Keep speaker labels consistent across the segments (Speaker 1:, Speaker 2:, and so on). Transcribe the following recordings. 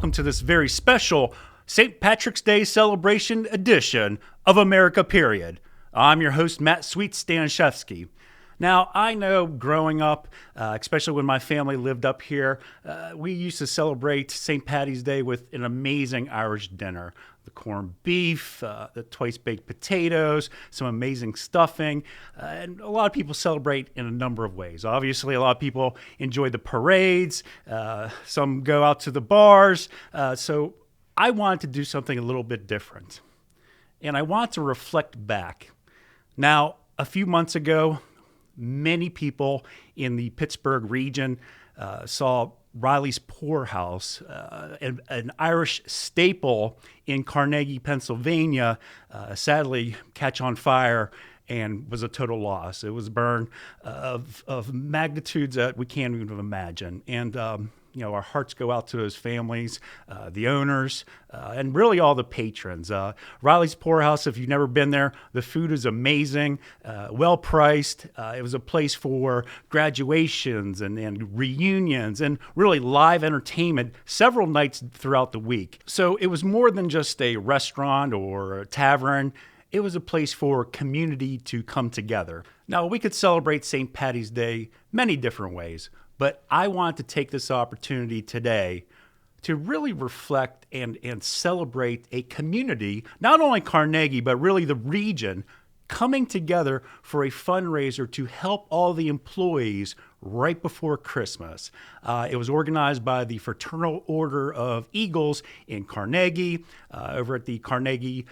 Speaker 1: welcome to this very special St. Patrick's Day celebration edition of America Period. I'm your host, Matt Sweet Staniszewski. Now, I know growing up, especially when my family lived up here, we used to celebrate St. Patty's Day with an amazing Irish dinner. The corned beef, the twice-baked potatoes, some amazing stuffing, and a lot of people celebrate in a number of ways. Obviously, a lot of people enjoy the parades, some go out to the bars, so I wanted to do something a little bit different, and I want to reflect back. Now, a few months ago, many people in the Pittsburgh region saw Riley's Poorhouse, an Irish staple in Carnegie, Pennsylvania, sadly catch on fire and was a total loss. It was burned of magnitudes that we can't even imagine. And our hearts go out to those families, the owners, and really all the patrons. Riley's Poorhouse, if you've never been there, the food is amazing, well priced. It was a place for graduations and reunions and really live entertainment several nights throughout the week. So it was more than just a restaurant or a tavern. It was a place for community to come together. Now, we could celebrate St. Patty's Day many different ways, but I want to take this opportunity today to really reflect and celebrate a community, not only Carnegie, but really the region, coming together for a fundraiser to help all the employees right before Christmas. It was organized by the Fraternal Order of Eagles in Carnegie, over at the Carnegie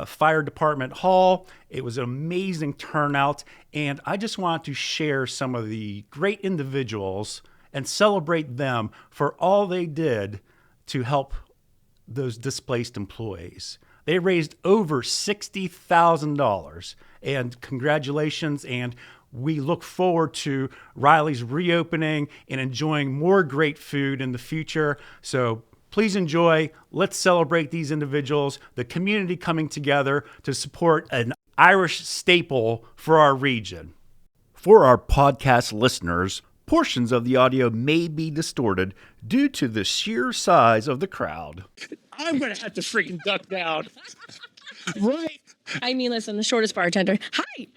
Speaker 1: Fire Department Hall. It was an amazing turnout, and I just want to share some of the great individuals and celebrate them for all they did to help those displaced employees. They raised over $60,000, and congratulations, and we look forward to Riley's reopening and enjoying more great food in the future. So please enjoy. Let's celebrate these individuals, the community coming together to support an Irish staple for our region. For our podcast listeners, portions of the audio may be distorted due to the sheer size of the crowd.
Speaker 2: I'm going to have to freaking duck down. Right.
Speaker 3: I mean, listen, the shortest bartender. Hi.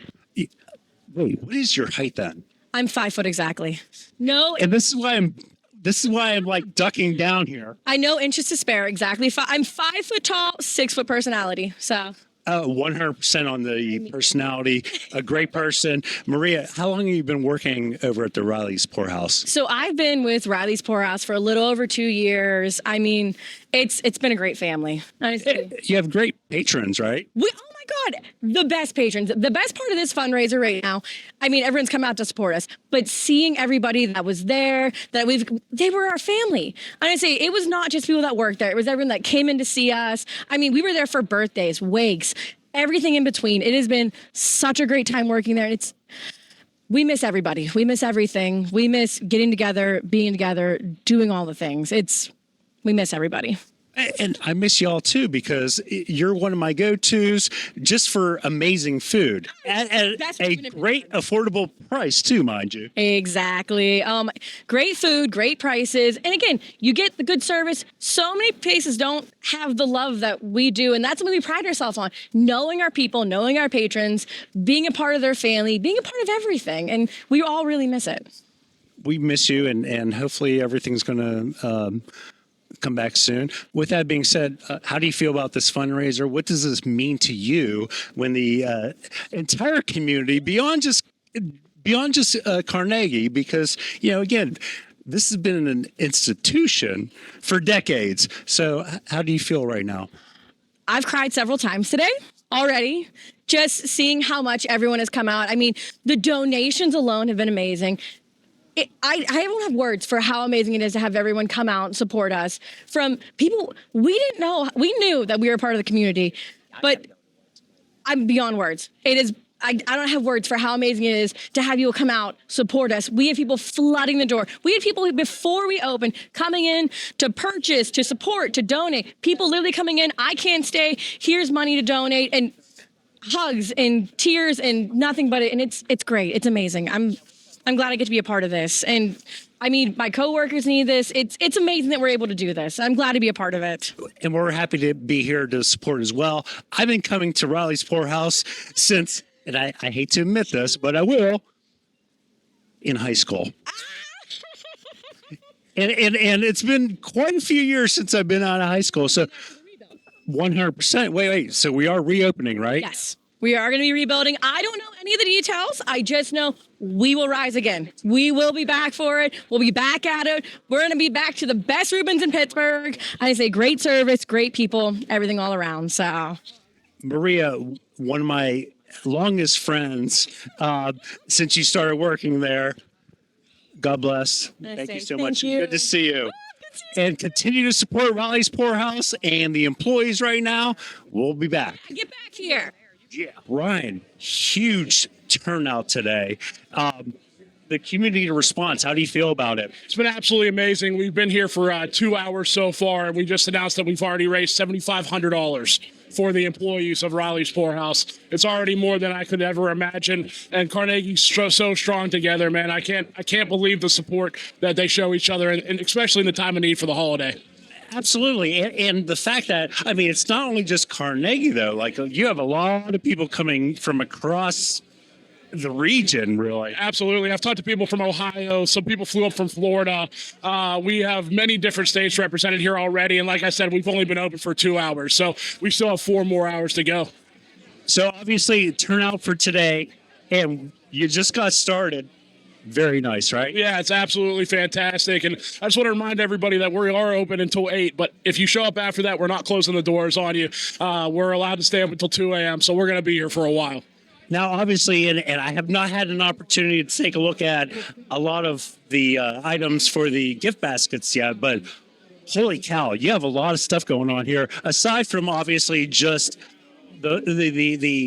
Speaker 2: Wait, what is your height then?
Speaker 3: I'm 5 foot exactly. No.
Speaker 2: And this is why I'm like ducking down here.
Speaker 3: I know inches to spare. Exactly. I'm 5 foot tall, 6 foot personality. So.
Speaker 2: 100% on the personality. A great person. Maria, how long have you been working over at the Riley's Poorhouse?
Speaker 3: So I've been with Riley's Poorhouse for a little over 2 years. I mean, it's been a great family. Honestly.
Speaker 2: You have great patrons, right?
Speaker 3: Oh my God, the best patrons. The best part of this fundraiser right now, I mean, everyone's come out to support us, but seeing everybody that was there, they were our family. Honestly, it was not just people that worked there. It was everyone that came in to see us. I mean, we were there for birthdays, wakes, everything in between. It has been such a great time working there. We miss everybody. We miss everything. We miss getting together, being together, doing all the things. We miss everybody.
Speaker 2: And I miss y'all too, because you're one of my go-tos just for amazing food at a great affordable price too, mind you.
Speaker 3: Exactly. Great food, great prices. And again, you get the good service. So many places don't have the love that we do. And that's what we pride ourselves on. Knowing our people, knowing our patrons, being a part of their family, being a part of everything. And we all really miss it.
Speaker 2: We miss you, and hopefully everything's going to come back soon. With that being said, how do you feel about this fundraiser? What does this mean to you when the entire community, beyond just Carnegie, because again, this has been an institution for decades. So how do you feel right now?
Speaker 3: I've cried several times today already, just seeing how much everyone has come out. I mean, the donations alone have been amazing. I don't have words for how amazing it is to have everyone come out and support us. From people we didn't know, we knew that we were a part of the community, but I'm beyond words. It is. I don't have words for how amazing it is to have you come out, support us. We had people flooding the door. We had people before we opened coming in to purchase, to support, to donate. People literally coming in. I can't stay. Here's money to donate, and hugs and tears and nothing but it. And it's great. It's amazing. I'm glad I get to be a part of this. And I mean, my coworkers need this. It's amazing that we're able to do this. I'm glad to be a part of it.
Speaker 2: And we're happy to be here to support as well. I've been coming to Rally's Poorhouse since, and I hate to admit this, but I will, in high school. And it's been quite a few years since I've been out of high school. So 100%. Wait. So we are reopening, right?
Speaker 3: Yes. We are going to be rebuilding. I don't know any of the details. I just know we will rise again. We will be back for it. We'll be back at it. We're going to be back to the best Rubens in Pittsburgh. I say great service, great people, everything all around. So,
Speaker 2: Maria, one of my longest friends since you started working there. God bless. Thank you so much. Good to see you. And continue to support Rally's Poorhouse and the employees right now. We'll be back.
Speaker 3: Get back here.
Speaker 2: Yeah, Ryan, huge turnout today. The community response, how do you feel about it?
Speaker 4: It's been absolutely amazing. We've been here for 2 hours so far, and we just announced that we've already raised $7,500 for the employees of Rally's Poorhouse. It's already more than I could ever imagine, and Carnegie's so strong together, man. I can't believe the support that they show each other, and especially in the time of need for the holiday.
Speaker 2: Absolutely. And the fact that, I mean, it's not only just Carnegie, though. Like, you have a lot of people coming from across the region, really.
Speaker 4: Absolutely. I've talked to people from Ohio. Some people flew up from Florida. We have many different states represented here already. And like I said, we've only been open for 2 hours. So we still have 4 more hours to go.
Speaker 2: So obviously, turnout for today, and you just got started. Very nice, right?
Speaker 4: Yeah, it's absolutely fantastic. And I just want to remind everybody that we are open until 8. But if you show up after that, we're not closing the doors on you. We're allowed to stay up until 2 a.m. So we're going to be here for a while.
Speaker 2: Now, obviously, and I have not had an opportunity to take a look at a lot of the items for the gift baskets yet, but holy cow, you have a lot of stuff going on here. Aside from obviously just the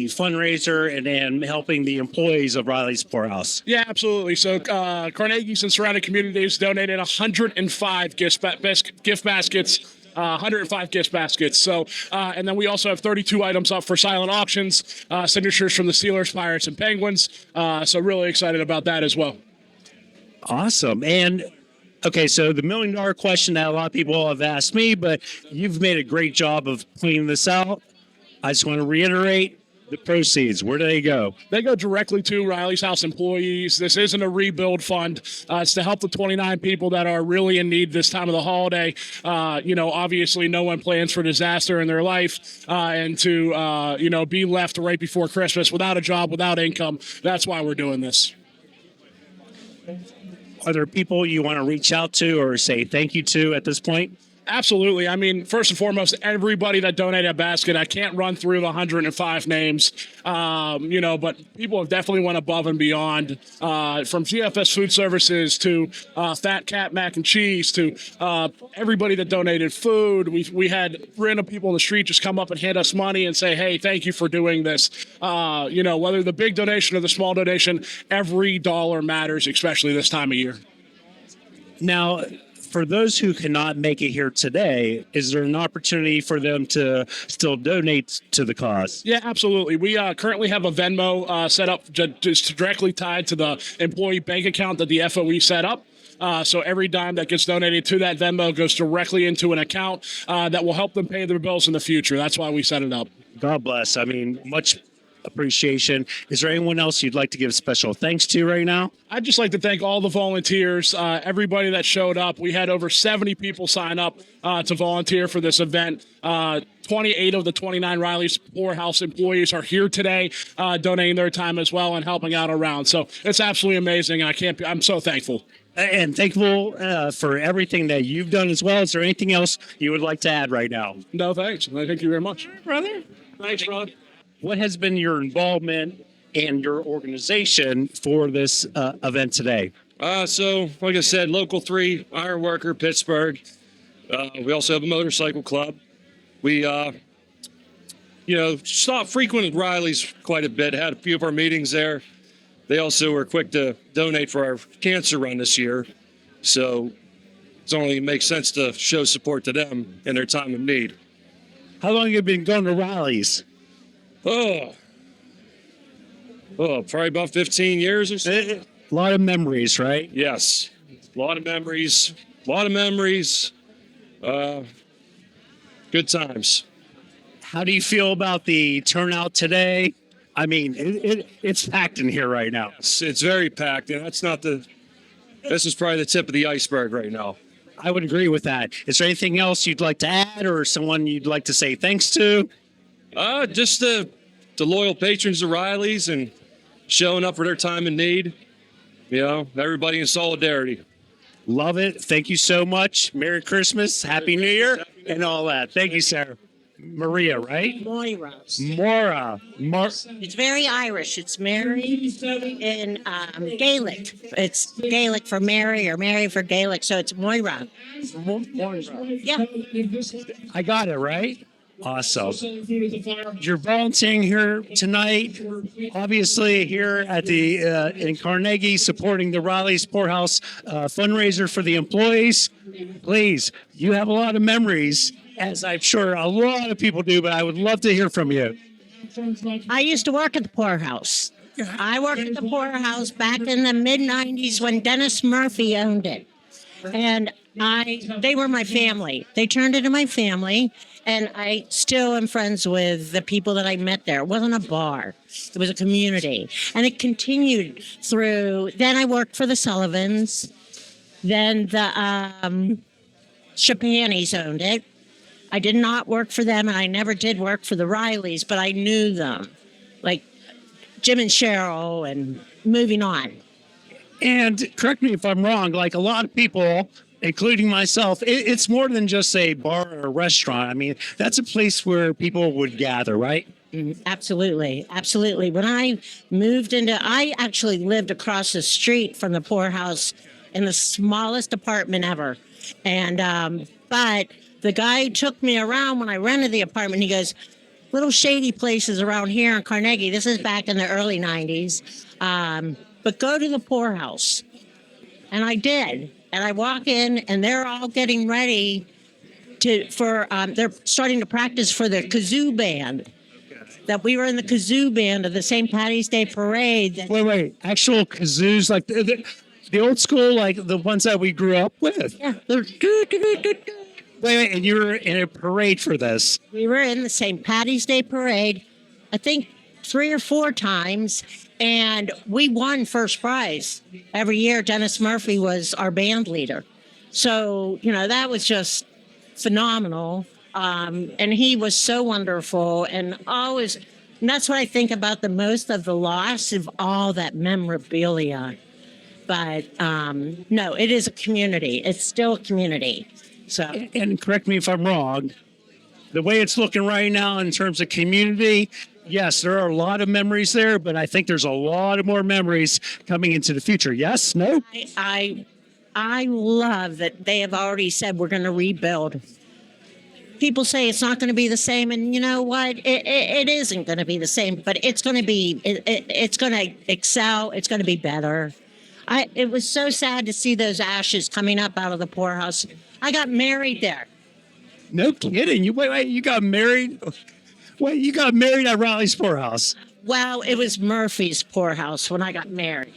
Speaker 2: fundraiser and helping the employees of Rally's Poorhouse.
Speaker 4: Yeah, absolutely. So Carnegie's and surrounding communities donated 105 gift baskets. 105 gift baskets. So, and then we also have 32 items up for silent auctions, signatures from the Steelers, Pirates, and Penguins. So really excited about that as well.
Speaker 2: Awesome. And okay, so the $1 million question that a lot of people have asked me, but you've made a great job of pointing this out. I just want to reiterate the proceeds. Where do they go?
Speaker 4: They go directly to Rally's House employees. This isn't a rebuild fund. It's to help the 29 people that are really in need this time of the holiday. Obviously no one plans for disaster in their life, and to, be left right before Christmas without a job, without income. That's why we're doing this.
Speaker 2: Are there people you want to reach out to or say thank you to at this point?
Speaker 4: Absolutely. I mean, first and foremost, everybody that donated a basket. I can't run through the 105 names, but people have definitely went above and beyond, from GFS Food Services to Fat Cat Mac and Cheese to everybody that donated food. We had random people in the street just come up and hand us money and say, hey, thank you for doing this. Whether the big donation or the small donation, every dollar matters, especially this time of year.
Speaker 2: Now, for those who cannot make it here today, is there an opportunity for them to still donate to the cause?
Speaker 4: Yeah, absolutely. We currently have a Venmo set up just directly tied to the employee bank account that the FOE set up. So every dime that gets donated to that Venmo goes directly into an account that will help them pay their bills in the future. That's why we set it up.
Speaker 2: God bless. I mean, much appreciation. Is there anyone else you'd like to give special thanks to right now?
Speaker 4: I'd just like to thank all the volunteers, everybody that showed up. We had over 70 people sign up to volunteer for this event. 28 of the 29 Rally's Poorhouse employees are here today, donating their time as well and helping out around. So it's absolutely amazing. And I'm so thankful.
Speaker 2: And thankful for everything that you've done as well. Is there anything else you would like to add right now?
Speaker 4: No, thanks. Thank you very much.
Speaker 3: Brother?
Speaker 4: Thanks, Rod.
Speaker 2: What has been your involvement and your organization for this event today?
Speaker 5: So, like I said, Local 3, Iron Worker, Pittsburgh. We also have a motorcycle club. We, stopped frequented Riley's quite a bit, had a few of our meetings there. They also were quick to donate for our cancer run this year. So it only makes sense to show support to them in their time of need.
Speaker 2: How long have you been going to rallies?
Speaker 5: Probably about 15 years or so.
Speaker 2: A lot of memories, right?
Speaker 5: Yes, a lot of memories. A lot of memories. Good times.
Speaker 2: How do you feel about the turnout today? I mean, it's packed in here right now.
Speaker 5: It's very packed, and this is probably the tip of the iceberg right now.
Speaker 2: I would agree with that. Is there anything else you'd like to add or someone you'd like to say thanks to?
Speaker 5: Just the loyal patrons of Riley's and showing up for their time in need. You know, everybody in solidarity.
Speaker 2: Love it. Thank you so much. Merry Christmas, Happy New Year, and all that. Thank you, Sarah. Maria, right?
Speaker 6: Moira.
Speaker 2: Mora.
Speaker 6: It's very Irish. It's Mary in Gaelic. It's Gaelic for Mary or Mary for Gaelic, so it's Moira. Yeah.
Speaker 2: I got it, right? Awesome. You're volunteering here tonight, obviously here at the in Carnegie, supporting the Rallied Poorhouse fundraiser for the employees. Please, you have a lot of memories, as I'm sure a lot of people do, but I would love to hear from you.
Speaker 6: I used to work at the poorhouse. I worked at the poorhouse back in the mid-'90s when Dennis Murphy owned it. And they were my family. They turned into my family. And I still am friends with the people that I met there. It wasn't a bar. It was a community. And it continued through. Then I worked for the Sullivans. Then the Chapanis owned it. I did not work for them, and I never did work for the Rileys, but I knew them. Like Jim and Cheryl, and moving on.
Speaker 2: And correct me if I'm wrong, like a lot of people, including myself, it's more than just a bar or a restaurant. I mean, that's a place where people would gather, right?
Speaker 6: Absolutely. Absolutely. When I moved I actually lived across the street from the poorhouse in the smallest apartment ever. And, but the guy who took me around when I rented the apartment, he goes, little shady places around here in Carnegie. This is back in the early 90s. But go to the poorhouse. And I did. And I walk in, and they're all getting ready they're starting to practice for the kazoo band. That we were in the kazoo band of the St. Patty's Day Parade.
Speaker 2: Wait. Actual kazoos, like the old school, like the ones that we grew up with?
Speaker 6: Yeah.
Speaker 2: Wait, and you were in a parade for this?
Speaker 6: We were in the St. Patty's Day Parade, I think 3 or 4 times. And we won first prize. Every year, Dennis Murphy was our band leader. So, that was just phenomenal. And he was so wonderful. And that's what I think about the most of the loss of all that memorabilia. But no, it is a community. It's still a community. So,
Speaker 2: and correct me if I'm wrong, the way it's looking right now in terms of community, yes, there are a lot of memories there, but I think there's a lot of more memories coming into the future. Yes? No?
Speaker 6: I love that they have already said we're going to rebuild. People say it's not going to be the same, and you know what? It isn't going to be the same, but it's going to be. It's going to excel. It's going to be better. It was so sad to see those ashes coming up out of the poorhouse. I got married there.
Speaker 2: No kidding. You got married? Wait, you got married at Rallied's Poorhouse?
Speaker 6: Well, it was Murphy's Poorhouse when I got married.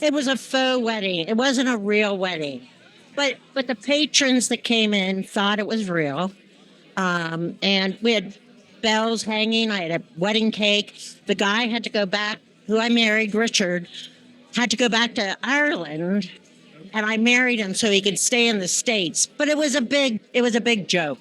Speaker 6: It was a faux wedding. It wasn't a real wedding. But the patrons that came in thought it was real. And we had bells hanging. I had a wedding cake. The guy had to go back, who I married, Richard, had to go back to Ireland. And I married him so he could stay in the States. But it was a big joke.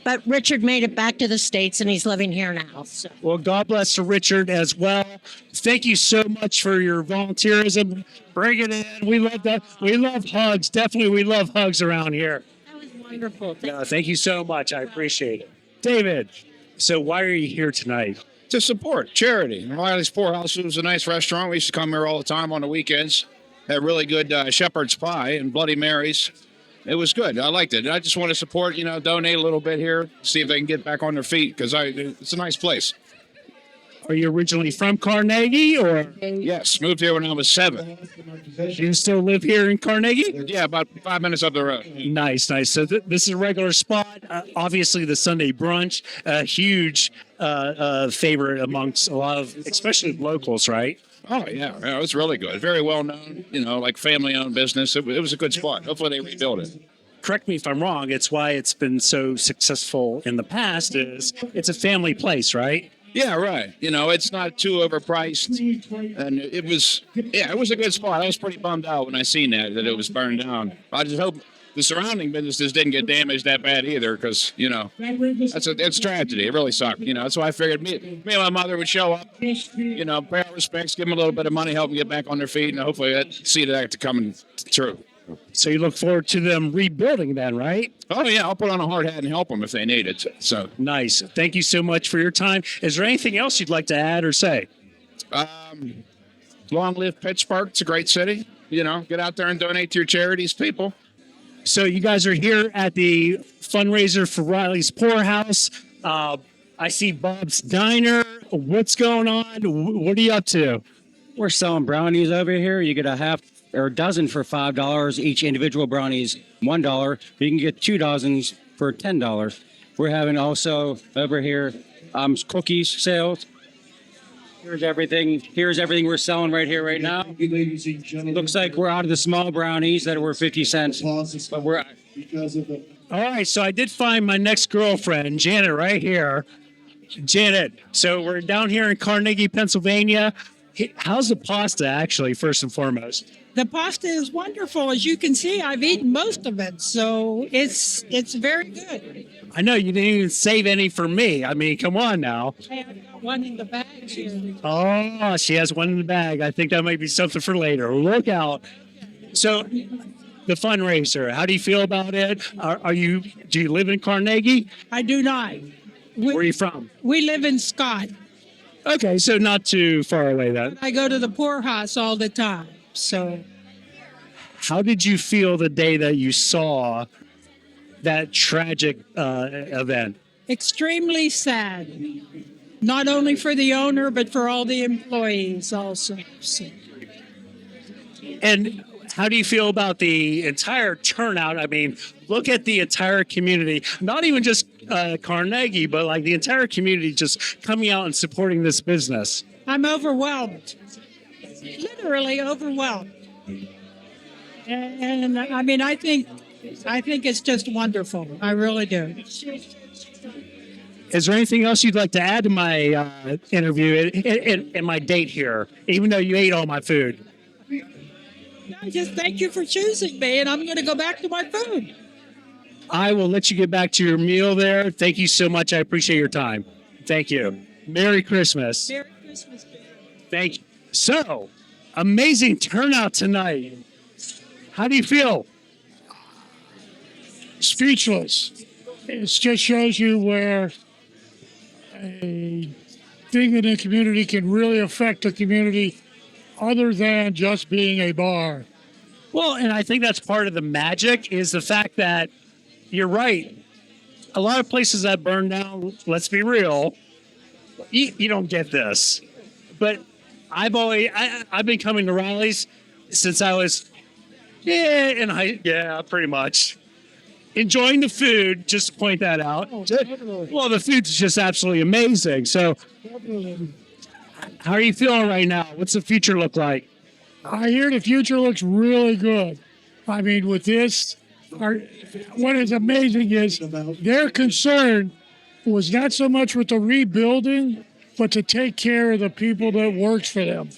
Speaker 6: But Richard made it back to the States, and he's living here now. So.
Speaker 2: Well, God bless Richard as well. Thank you so much for your volunteerism. Bring it in. We love that. We love hugs. Definitely, we love hugs around here.
Speaker 6: That was wonderful.
Speaker 2: Thank you so much. I appreciate it. David, so why are you here tonight?
Speaker 7: To support charity. Riley's Poorhouse was a nice restaurant. We used to come here all the time on the weekends. Had really good shepherd's pie and Bloody Marys. It was good. I liked it. I just want to support, donate a little bit here, see if they can get back on their feet, because it's a nice place.
Speaker 2: Are you originally from Carnegie, or?
Speaker 7: Yes, moved here when I was 7.
Speaker 2: Do you still live here in Carnegie?
Speaker 7: Yeah, about 5 minutes up the road.
Speaker 2: Nice, nice. So this is a regular spot. Obviously, the Sunday brunch, a huge favorite amongst a lot of, especially locals, right?
Speaker 7: Oh, yeah. It was really good. Very well known, like family-owned business. It was a good spot. Hopefully they rebuild it.
Speaker 2: Correct me if I'm wrong. It's why it's been so successful in the past is it's a family place, right?
Speaker 7: Yeah, right. It's not too overpriced. And it was a good spot. I was pretty bummed out when I seen that it was burned down. I just hope the surrounding businesses didn't get damaged that bad either because, that's tragedy. It really sucked. That's why I figured me and my mother would show up, pay our respects, give them a little bit of money, help them get back on their feet, and hopefully see that to come true.
Speaker 2: So you look forward to them rebuilding then, right?
Speaker 7: Oh, yeah. I'll put on a hard hat and help them if they need it. So
Speaker 2: nice. Thank you so much for your time. Is there anything else you'd like to add or say?
Speaker 7: Long live Pittsburgh. It's a great city. Get out there and donate to your charities, people.
Speaker 2: So you guys are here at the fundraiser for Riley's Poorhouse. I see Bob's Diner. What's going on? What are you up to?
Speaker 8: We're selling brownies over here. You get a half or a dozen for $5. Each individual brownie is $1. You can get 2 dozens for $10. We're having also over here cookies sales. Here's everything we're selling right here right now. Looks like we're out of the small brownies that were 50 cents. But we're
Speaker 2: all right, so I did find my next girlfriend, Janet, right here. Janet, so we're down here in Carnegie, Pennsylvania. How's the pasta, actually, first and foremost?
Speaker 9: The pasta is wonderful. As you can see, I've eaten most of it, so it's very good.
Speaker 2: I know you didn't even save any for me. I mean, come on now.
Speaker 9: Hey, I've got one in the bag here.
Speaker 2: Oh, she has one in the bag. I think that might be something for later. Look out. So, the fundraiser, how do you feel about it? Do you live in Carnegie?
Speaker 9: I do not.
Speaker 2: Where are you from?
Speaker 9: We live in Scott.
Speaker 2: Okay, so not too far away then.
Speaker 9: I go to the poorhouse all the time. So,
Speaker 2: how did you feel the day that you saw that tragic event?
Speaker 9: Extremely sad. Not only for the owner, but for all the employees also. So.
Speaker 2: And how do you feel about the entire turnout? I mean, look at the entire community, not even just Carnegie, but like the entire community just coming out and supporting this business.
Speaker 9: I'm overwhelmed. Literally overwhelmed. And I mean, I think it's just wonderful. I really do.
Speaker 2: Is there anything else you'd like to add to my interview and my date here, even though you ate all my food?
Speaker 9: I just thank you for choosing me, and I'm going to go back to my food.
Speaker 2: I will let you get back to your meal there. Thank you so much. I appreciate your time. Thank you. Merry Christmas.
Speaker 9: Merry Christmas.
Speaker 2: Thank you. So, amazing turnout tonight. How do you feel?
Speaker 10: Speechless. It just shows you where a thing in the community can really affect the community other than just being a bar.
Speaker 2: Well, and I think that's part of the magic is the fact that you're right. A lot of places that burn down, let's be real, you don't get this. But I've been coming to rallies since I was pretty much. Enjoying the food, just to point that out. Well, the food's just absolutely amazing. So, how are you feeling right now? What's the future look like?
Speaker 10: I hear the future looks really good. I mean, with this, what is amazing is their concern was not so much with the rebuilding, but to take care of the people that works for them.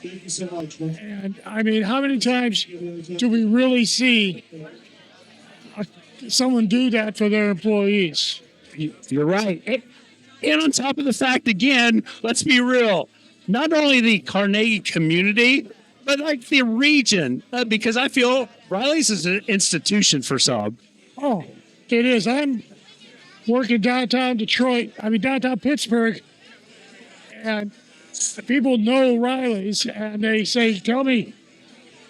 Speaker 10: And I mean, how many times do we really see someone do that for their employees?
Speaker 2: You're right. And on top of the fact, again, let's be real, not only the Carnegie community, but like the region, because I feel Riley's is an institution for some.
Speaker 10: Oh, it is. I'm working downtown downtown Pittsburgh, and people know Riley's, and they say, tell me,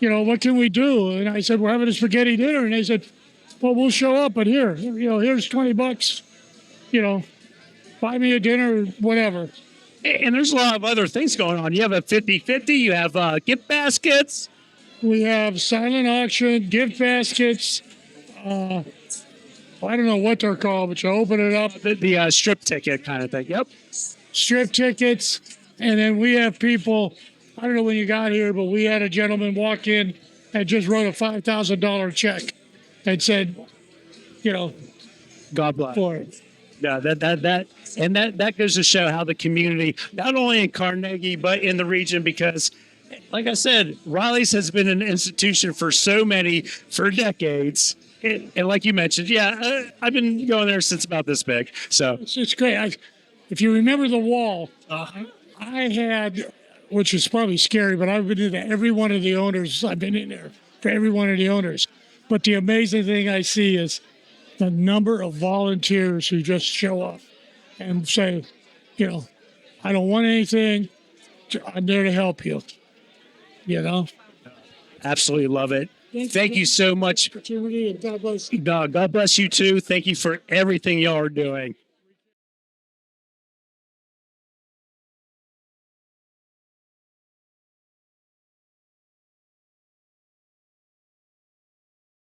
Speaker 10: what can we do? And I said, we're having a spaghetti dinner. And they said, well, we'll show up, but here's $20, buy me a dinner, whatever.
Speaker 2: And there's a lot of other things going on. You have a 50-50, you have gift baskets.
Speaker 10: We have silent auction, gift baskets. I don't know what they're called, but you open it up.
Speaker 2: The strip ticket kind of thing. Yep.
Speaker 10: Strip tickets. And then we have people, I don't know when you got here, but we had a gentleman walk in and just wrote a $5,000 check and said,
Speaker 2: God bless.
Speaker 10: for it.
Speaker 2: Yeah, that goes to show how the community, not only in Carnegie but in the region, because, like I said, Rallied's has been an institution for decades. And like you mentioned, I've been going there since about this big. So
Speaker 10: It's great. If you remember the wall, I had, which is probably scary, but I've been into every one of the owners. I've been in there for every one of the owners. But the amazing thing I see is the number of volunteers who just show up and say, I don't want anything. I'm there to help you.
Speaker 2: absolutely love it. Thank you so much.
Speaker 10: Opportunity, and God bless you.
Speaker 2: God bless you too. Thank you for everything y'all are doing.